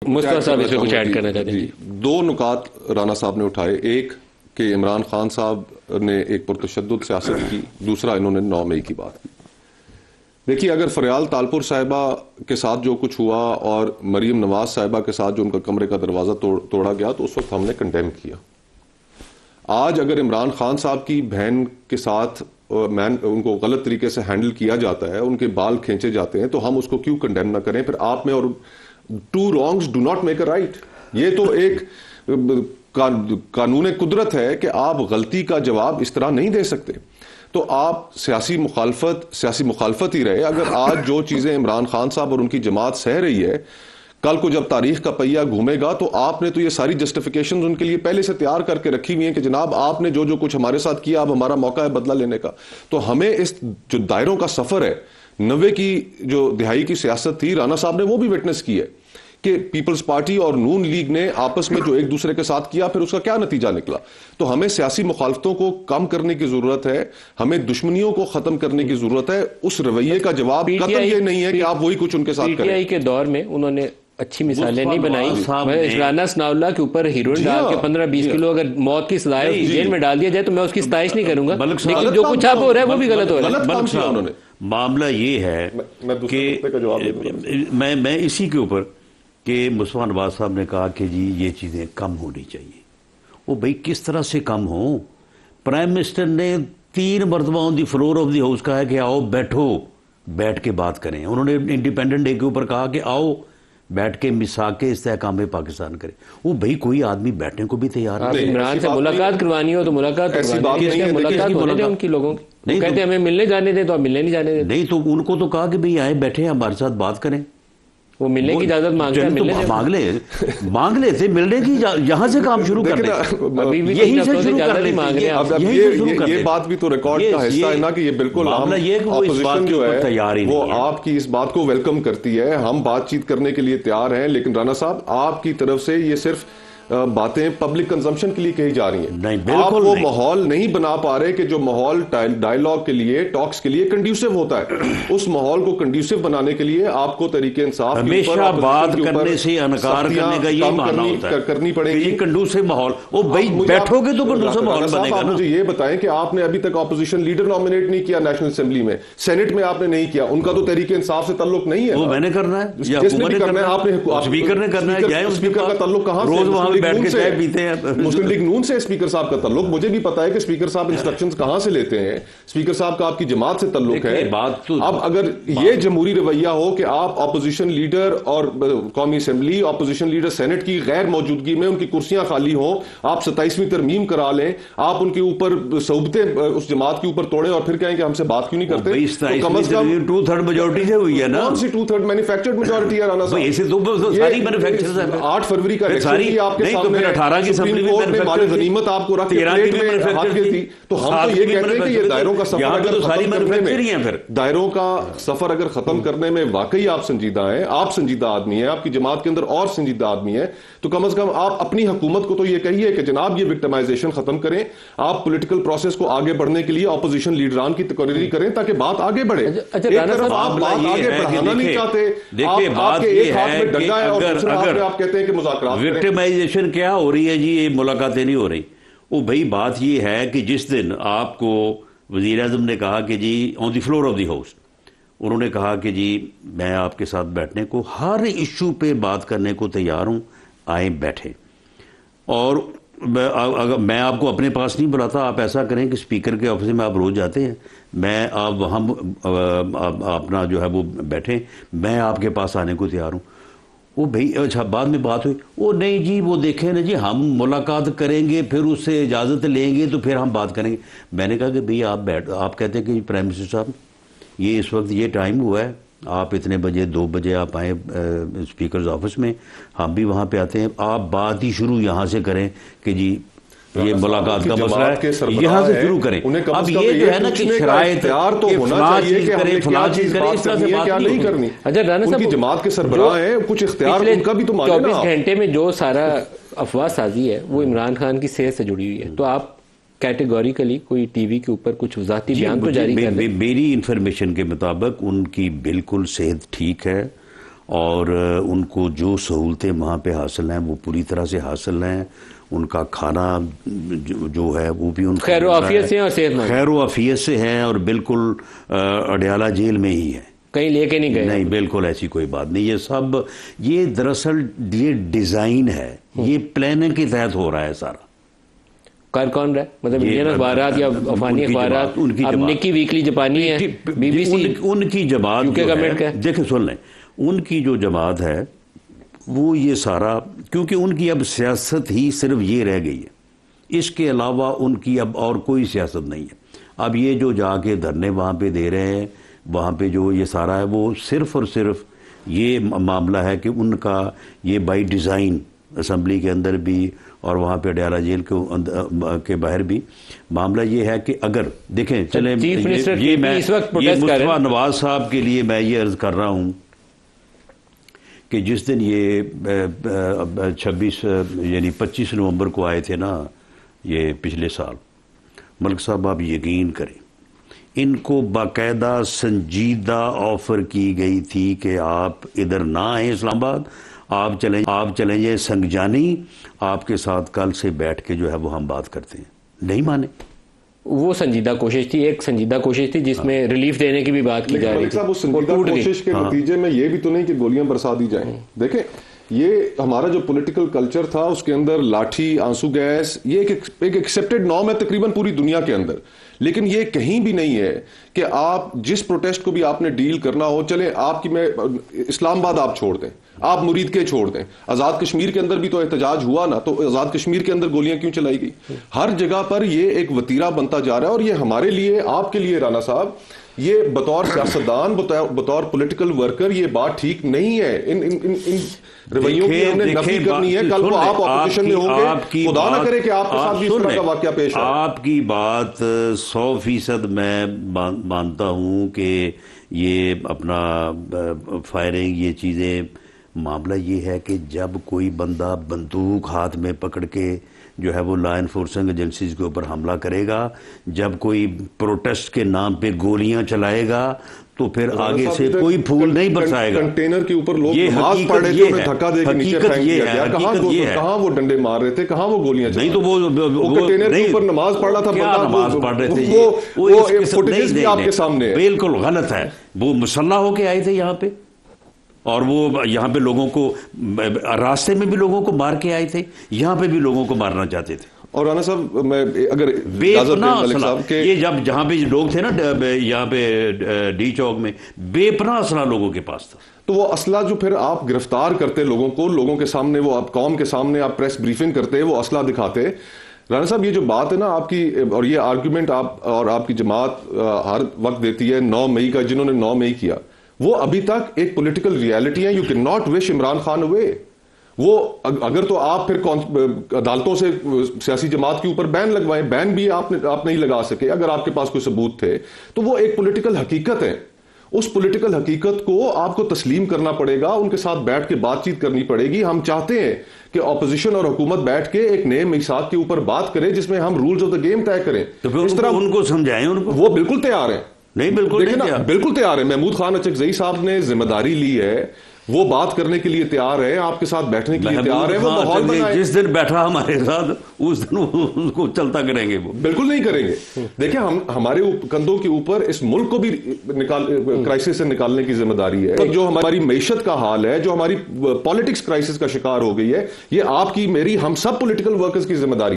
مصطفیٰ صاحب اس میں کچھ ایڈ کرنا چاہتے ہیں؟ دو نکات رانا صاحب نے اٹھائے، ایک کہ عمران خان صاحب نے ایک پرتشدد سیاست کی، دوسرا انہوں نے 9 مئی کی بات کی۔ دیکھیے، اگر فریال تالپور صاحبہ کے ساتھ جو کچھ ہوا اور مریم نواز صاحبہ کے ساتھ جو ان کا کمرے کا دروازہ توڑا گیا تو اس وقت ہم نے کنڈیم کیا۔ آج اگر عمران خان صاحب کی بہن کے ساتھ ان کو غلط طریقے سے ہینڈل کیا جاتا ہے، ان کے بال کھینچے جاتے ہیں، تو ہم اس کو کیوں کنڈیم نہ کریں؟ پھر آپ میں اور two wrongs do not make a right. یہ تو ایک قانون قدرت ہے کہ آپ غلطی کا جواب اس طرح نہیں دے سکتے۔ تو آپ سیاسی مخالفت ہی رہے۔ اگر آج جو چیزیں عمران خان صاحب اور ان کی جماعت سہ رہی ہے، کل کو جب تاریخ کا پہیہ گھومے گا تو آپ نے تو یہ ساری جسٹیفیکیشنز ان کے لیے پہلے سے تیار کر کے رکھی ہوئی ہیں کہ جناب آپ نے جو کچھ ہمارے ساتھ کیا، اب ہمارا موقع ہے بدلہ لینے کا۔ تو ہمیں اس جو دائروں کا سفر ہے، 90 کی جو دہائی کی سیاست تھی، رانا صاحب نے وہ بھی وٹنس کی ہے کہ پیپلز پارٹی اور نون لیگ نے آپس میں جو ایک دوسرے کے ساتھ کیا، پھر اس کا کیا نتیجہ نکلا۔ تو ہمیں سیاسی مخالفتوں کو کم کرنے کی ضرورت ہے، ہمیں دشمنیوں کو ختم کرنے کی ضرورت ہے۔ اس رویے کا جواب قطعاً یہ نہیں ہے کہ آپ وہی کچھ ان کے ساتھ کریں۔ پی ٹی آئی کے دور میں انہوں نے اچھی مثالیں نہیں بنائی۔ میں رانا ثناء اللہ کے اوپر ہیروئن ڈال کے 15-20 کلو اگر موت کی سزا ہے جیل میں ڈال دیا جائے تو میں اس کی ستائش نہیں کروں گا، لیکن جو کچھ آپ ہو رہا ہے وہ بھی غلط ہو رہا ہے۔ معاملہ یہ ہے کہ میں اسی کے اوپر کہ مصطفیٰ نواز صاحب نے کہا کہ جی یہ چیزیں کم ہونی چاہیے۔ وہ بھئی کس طرح سے کم ہوں؟ پرائم منسٹر نے 3 مرتبہ آن دی فلور آف دی ہاؤس کہا ہے کہ آؤ بیٹھو، بیٹھ کے بات کریں۔ انہوں نے انڈیپینڈنٹ ڈے کے اوپر کہا کہ آؤ بیٹھ کے میثاق استحکام پاکستان کرے۔ وہ بھئی کوئی آدمی بیٹھنے کو بھی تیار نہیں۔ عمران سے ملاقات کروانی ہو تو ملاقات ہونے دیں ان کی، لوگوں کی۔ وہ کہتے ہیں ہمیں ملنے جانے دیں تو آپ ملنے نہیں جانے دیں۔ نہیں تو ان کو تو کہا کہ بھئی آئیں بیٹھیں ہمارے ساتھ بات کریں۔ وہ ملنے کی اجازت مانگتے ہیں، مانگ لے تھے ملنے کی، یہاں سے کام شروع کر لیں، یہی سے شروع کر لیں۔ یہ بات بھی تو ریکارڈ کا حصہ ہے نا کہ یہ بالکل اپوزیشن جو ہے وہ آپ کی اس بات کو ویلکم کرتی ہے۔ ہم بات چیت کرنے کے لیے تیار ہیں، لیکن رانا صاحب آپ کی طرف سے یہ صرف باتیں پبلک کنزمپشن کے لیے کہی جا رہی ہیں۔ آپ وہ ماحول نہیں بنا پا رہے کہ جو ماحول ڈائیلاگ کے لیے، ٹاکس کے لیے کنڈیوسو ہوتا ہے۔ اس ماحول کو کنڈیوسو بنانے کے لیے آپ کو طریقے انصاف ہمیشہ بات کرنے سے انکار کرنے کا یہ معنی ہوتا ہے کرنی پڑے گی۔ یہ کنڈیوسو ماحول، وہ بھائی بیٹھو گے تو کنڈیوسو ماحول بنے گا۔ مجھے یہ بتائیں کہ آپ نے ابھی تک اپوزیشن لیڈر نامنیٹ نہیں کیا نیشنل اسمبلی میں، سینٹ میں آپ نے نہیں کیا، ان کا تو تحریک انصاف سے تعلق نہیں ہے۔ وہ میں نے کرنا ہے، جس نے بھی کرنا ہے، آپ نے اسپیکر نے کرنا ہے، اسپیکر کا تعلق کہاں سے؟ روز وہاں بیٹھ کے چائے پیتے ہیں۔ مسلم لیگ نون سے اسپیکر صاحب کا تعلق، مجھے بھی پتا ہے کہ اسپیکر صاحب انسٹرکشنز کہاں سے لیتے ہیں، اسپیکر صاحب کا آپ کی جماعت سے تعلق ہے۔ اب اگر یہ جمہوری رویہ ہو کہ آپ اپوزیشن لیڈر اور قومی اسمبلی، اپوزیشن لیڈر سینٹ کی غیر موجودگی میں ان کی کرسیاں خالی ہوں، آپ 27ویں ترمیم کرا لیں، آپ ان کے اوپر صوبتیں اس جماعت کے اوپر توڑیں اور پھر کہیں کہ ہم سے بات کیوں نہیں کرتے؟ 2/3 میجورٹی سے ہوئی ہے نا۔ کون سی 2/3 مینوفیکچرڈ میجورٹی ہے رانا صاحب؟ ساری مینوفیکچرز ہیں۔ 8 فروری کا الیکشن بھی آپ کے سامنے، 18 کی سپریم کورٹ میں مال غنیمت آپ کو رکھ کے پلیٹ میں ہاتھ کے تھی۔ تو ہم تو یہ کہتے ہیں کہ یہ دائروں کا سفر اگر ختم کرنے میں، دائروں کا سفر اگر ختم کرنے میں واقعی آپ سنجیدہ ہیں، آپ سنجیدہ آدمی ہیں، آپ کی جماعت کے اندر اور سنجیدہ آدمی ہیں، تو کم از کم آپ اپنی حکومت کو تو یہ کہیے کہ جناب یہ وکٹمائزیشن ختم کریں، آپ پولیٹیکل پروسیس کو آگے بڑھنے کے لیے اپوزیشن لیڈران کی تقرری کریں تاکہ بات آگے بڑھے۔ ایک طرف آپ بات آگے بڑھانا نہیں چاہتے، آپ کے ایک ہاتھ میں ڈنڈا ہے اور دوسرے ہاتھ میں آپ کہتے ہیں کہ مذاکرات کریں۔ وکٹمائزیشن کیا ہو رہی ہے جی؟ یہ ملاقاتیں نہیں ہو رہی۔ وہ بھائی بات یہ ہے کہ جس دن آپ کو وزیر اعظم نے کہا کہ جی آن دی فلور آف دی ہاؤس، انہوں نے کہا کہ جی میں آپ کے ساتھ بیٹھنے کو، ہر ایشو پہ بات کرنے کو تیار ہوں، آئیں بیٹھیں۔ اور میں آپ کو اپنے پاس نہیں بلاتا، آپ ایسا کریں کہ اسپیکر کے آفس میں آپ روز جاتے ہیں، میں آپ وہاں اپنا جو ہے وہ بیٹھیں، میں آپ کے پاس آنے کو تیار ہوں۔ وہ بھائی اچھا بعد میں بات ہوئی، وہ نہیں جی وہ دیکھیں نا جی ہم ملاقات کریں گے، پھر اس سے اجازت لیں گے تو پھر ہم بات کریں گے۔ میں نے کہا کہ بھئی آپ کہتے ہیں کہ پرائم منسٹر صاحب یہ اس وقت یہ ٹائم ہوا ہے، آپ اتنے بجے 2 بجے آپ آئیں اسپیکرز آفس میں، ہم بھی وہاں پہ آتے ہیں، آپ بات ہی شروع یہاں سے کریں کہ جی یہ ملاقات کا مسئلہ ہے، یہاں سے شروع کریں۔ اب یہ جو ہے نا کہ شرائط کہ فلاں چیز کریں، فلاں چیز کریں، اس طرح سے بات نہیں کرنی۔ اچھا رانا صاحب، ان کی جماعت کے سربراہ ہیں، کچھ اختیار ان کا بھی تو مانیں نا۔ 24 گھنٹے میں جو سارا افواہ سازی ہے وہ عمران خان کی صحت سے جڑی ہوئی ہے، تو آپ کیٹیگوریکلی کوئی ٹی وی کے اوپر کچھ ذاتی بیان تو جاری کر دیں؟ میری انفارمیشن کے مطابق ان کی بالکل صحت ٹھیک ہے، اور ان کو جو سہولتیں وہاں پہ حاصل ہیں وہ پوری طرح سے حاصل ہیں. ان کا کھانا جو ہے وہ بھی ان خیر و عافیت سے اور صحت مند خیر و عافیت سے ہیں اور بالکل اڈیالہ جیل میں ہی ہے, کہیں لے کے نہیں گئے. نہیں بالکل ایسی کوئی بات نہیں. یہ سب یہ دراصل یہ ڈیزائن ہے, یہ پلاننگ کے تحت ہو رہا ہے سارا. کر کون رہا ہے مطلب انڈین اخبارات یا افغانی اخبارات؟ اب نکی ویکلی جاپانی ہے, بی بی سی ان کی جماعت گورنمنٹ کا. دیکھیں سن لیں, ان کی جو جماعت ہے وہ یہ سارا, کیونکہ ان کی اب سیاست ہی صرف یہ رہ گئی ہے, اس کے علاوہ ان کی اب اور کوئی سیاست نہیں ہے. اب یہ جو جا کے دھرنے وہاں پہ دے رہے ہیں, وہاں پہ جو یہ سارا ہے وہ صرف اور صرف یہ معاملہ ہے کہ ان کا یہ بائی ڈیزائن اسمبلی کے اندر بھی اور وہاں پہ اڈیالہ جیل کے باہر بھی معاملہ یہ ہے کہ اگر دیکھیں چلیں یہ مصطفیٰ نواز صاحب کے لیے میں یہ عرض کر رہا ہوں کہ جس دن یہ 25 نومبر کو آئے تھے نا یہ پچھلے سال, ملک صاحب آپ یقین کریں ان کو باقاعدہ سنجیدہ آفر کی گئی تھی کہ آپ ادھر نہ آئیں اسلام آباد, آپ چلیں جائیں سنگجانی, آپ کے ساتھ کل سے بیٹھ کے جو ہے وہ ہم بات کرتے ہیں. نہیں مانے. وہ سنجیدہ کوشش تھی, ایک سنجیدہ کوشش تھی جس میں ریلیف دینے کی بھی بات کی جا رہی تھی. اس سنجیدہ کوشش کے نتیجے میں یہ بھی تو نہیں کہ گولیاں برسا دی جائیں. دیکھیں یہ ہمارا جو پولیٹیکل کلچر تھا اس کے اندر لاٹھی, آنسو گیس, یہ ایک ایکسیپٹڈ نارم ہے تقریباً پوری دنیا کے اندر. لیکن یہ کہیں بھی نہیں ہے کہ آپ جس پروٹیسٹ کو بھی آپ نے ڈیل کرنا ہو, چلیں آپ کی میں اسلام آباد آپ چھوڑ دیں, آپ مرید کے چھوڑ دیں, آزاد کشمیر کے اندر بھی تو احتجاج ہوا نا, تو آزاد کشمیر کے اندر گولیاں کیوں چلائی گئی؟ ہر جگہ پر یہ ایک وتیرہ بنتا جا رہا ہے. اور یہ ہمارے لیے, آپ کے لیے رانا صاحب, یہ بطور سیاستدان, بطور پولیٹیکل ورکر یہ بات ٹھیک نہیں ہے. ان رویوں کی ہم نے نفی کرنی ہے. کل کو آپ اپوزیشن میں ہوں گے, خدا نہ کرے کہ آپ کے ساتھ بھی اس طرح کا واقعہ پیش ہو. آپ کی بات 100% میں مانتا ہوں کہ یہ اپنا فائرنگ یہ چیزیں, معاملہ یہ ہے کہ جب کوئی بندہ بندوق ہاتھ میں پکڑ کے جو ہے وہ لا انفورسنگ ایجنسیز کے اوپر حملہ کرے گا, جب کوئی پروٹیسٹ کے نام پہ گولیاں چلائے گا, تو پھر آگے سے کوئی پھول نہیں برسائے گا. کنٹینر کے اوپر لوگ نماز پڑھ رہے تھے, انہیں دھکا دے کے نیچے پھینک دیا گیا. کہاں وہ ڈنڈے مار رہے تھے, کہاں وہ گولیاں چلا رہے تھے؟ نہیں تو وہ کنٹینر کے اوپر نماز پڑھ رہا تھا بندہ, نماز پڑھ رہے تھے. وہ فوٹیجز بھی آپ کے سامنے ہے. بالکل غلط ہے. وہ مسلح ہو کے آئے تھے یہاں پہ, اور وہ یہاں پہ لوگوں کو راستے میں بھی لوگوں کو مار کے آئے تھے, یہاں پہ بھی لوگوں کو مارنا چاہتے تھے. اور رانا صاحب میں اگر یہ جہاں پہ لوگ تھے نا یہاں پہ ڈی چوک میں, بے پناہ اسلحہ لوگوں کے پاس تھا. تو وہ اسلحہ جو پھر آپ گرفتار کرتے لوگوں کو, لوگوں کے سامنے, وہ آپ قوم کے سامنے آپ پریس بریفنگ کرتے, وہ اسلحہ دکھاتے. رانا صاحب یہ جو بات ہے نا آپ کی, اور یہ آرگیومنٹ آپ اور آپ کی جماعت ہر وقت دیتی ہے 9 مئی کا, جنہوں نے 9 مئی کیا, وہ ابھی تک ایک پولیٹیکل ریالٹی ہے. یو کین ناٹ وش عمران خان اوے. وہ اگر تو آپ پھر عدالتوں سے سیاسی جماعت کے اوپر بین لگوائیں, بین بھی آپ نہیں لگا سکے. اگر آپ کے پاس کوئی ثبوت تھے تو وہ ایک پولیٹیکل حقیقت ہے. اس پولیٹیکل حقیقت کو آپ کو تسلیم کرنا پڑے گا, ان کے ساتھ بیٹھ کے بات چیت کرنی پڑے گی. ہم چاہتے ہیں کہ اپوزیشن اور حکومت بیٹھ کے ایک نئے میثاق کے اوپر بات کرے جس میں ہم رولز آف دا گیم طے کریں. اس طرح ان کو سمجھائیں. ان کو وہ بالکل تیار ہیں. نہیں بالکل تیار ہے. محمود خان اچکزئی صاحب نے ذمہ داری لی ہے, وہ بات کرنے کے لیے تیار ہے, آپ کے ساتھ بیٹھنے کے لیے تیار ہے. وہ ماحول بنائے. جس دن بیٹھا ہمارے ساتھ اس دن اس کو چلتا کریں گے. وہ بالکل نہیں کریں گے. دیکھیں ہمارے کندھوں کے اوپر اس ملک کو بھی کرائسس سے نکالنے کی ذمہ داری ہے. جو ہماری معیشت کا حال ہے, جو ہماری پالیٹکس کرائسس کا شکار ہو گئی ہے, یہ آپ کی, میری, ہم سب پولیٹیکل ورکرز کی ذمہ داری